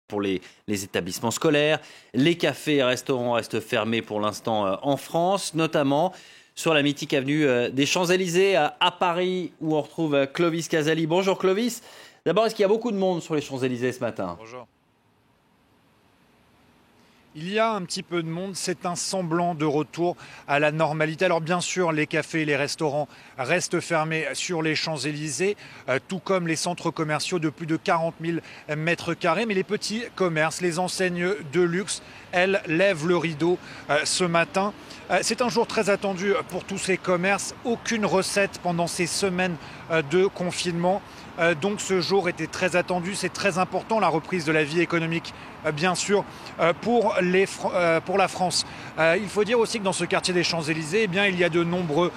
pour les établissements scolaires. Les cafés et restaurants restent fermés pour l'instant en France, notamment sur la mythique avenue des Champs-Élysées à Paris, où on retrouve Clovis Casali. Bonjour Clovis. D'abord, est-ce qu'il y a beaucoup de monde sur les Champs-Élysées ce matin ? Bonjour. Il y a un petit peu de monde, c'est un semblant de retour à la normalité. Alors bien sûr, les cafés et les restaurants restent fermés sur les Champs-Élysées, tout comme les centres commerciaux de plus de 40 000 mètres carrés. Mais les petits commerces, les enseignes de luxe, elles lèvent le rideau ce matin. C'est un jour très attendu pour tous ces commerces. Aucune recette pendant ces semaines de confinement. Donc ce jour était très attendu, c'est très important, la reprise de la vie économique, bien sûr, pour la France. Il faut dire aussi que dans ce quartier des Champs-Élysées, il y a de nombreux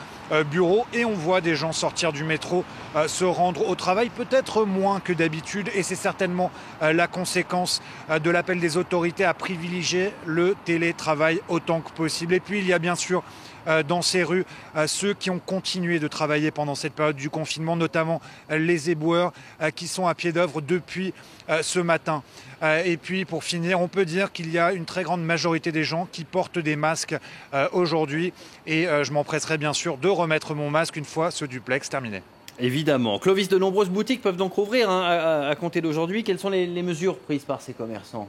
bureaux et on voit des gens sortir du métro, se rendre au travail, peut-être moins que d'habitude, et c'est certainement la conséquence de l'appel des autorités à privilégier le télétravail autant que possible. Et puis il y a bien sûr dans ces rues ceux qui ont continué de travailler pendant cette période du confinement, notamment les éboueurs qui sont à pied d'œuvre depuis ce matin. Et puis pour finir, on peut dire qu'il y a une très grande majorité des gens qui portent des masques aujourd'hui, et je m'empresserai bien sûr de remettre mon masque une fois ce duplex terminé. Évidemment. Clovis, de nombreuses boutiques peuvent donc rouvrir à compter d'aujourd'hui. Quelles sont les mesures prises par ces commerçants ?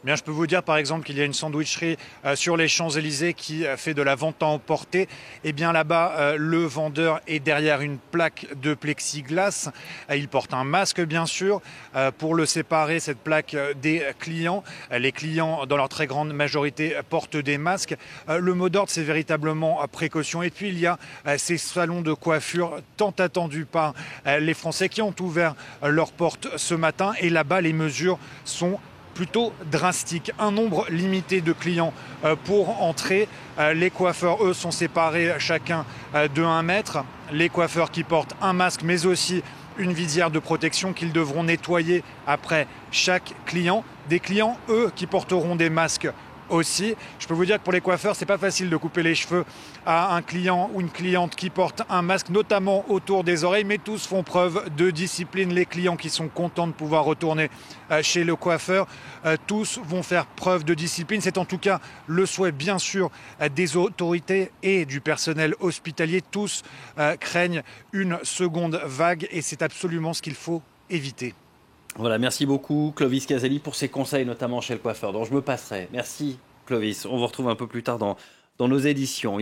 Bien, je peux vous dire par exemple qu'il y a une sandwicherie sur les Champs-Élysées qui fait de la vente à emporter. Et bien là-bas, le vendeur est derrière une plaque de plexiglas. Il porte un masque bien sûr pour le séparer, cette plaque, des clients. Les clients, dans leur très grande majorité, portent des masques. Le mot d'ordre, c'est véritablement précaution. Et puis il y a ces salons de coiffure tant attendus par les Français qui ont ouvert leurs portes ce matin. Et là-bas, les mesures sont plutôt drastique. Un nombre limité de clients pour entrer. Les coiffeurs, eux, sont séparés chacun de 1 mètre. Les coiffeurs qui portent un masque, mais aussi une visière de protection qu'ils devront nettoyer après chaque client. Des clients, eux, qui porteront des masques aussi. Je peux vous dire que pour les coiffeurs, c'est pas facile de couper les cheveux à un client ou une cliente qui porte un masque, notamment autour des oreilles, mais tous font preuve de discipline. Les clients qui sont contents de pouvoir retourner chez le coiffeur, tous vont faire preuve de discipline. C'est en tout cas le souhait, bien sûr, des autorités et du personnel hospitalier. Tous craignent une seconde vague et c'est absolument ce qu'il faut éviter. Voilà, merci beaucoup Clovis Casali pour ses conseils, notamment chez le coiffeur, dont je me passerai. Merci Clovis, on vous retrouve un peu plus tard dans nos éditions.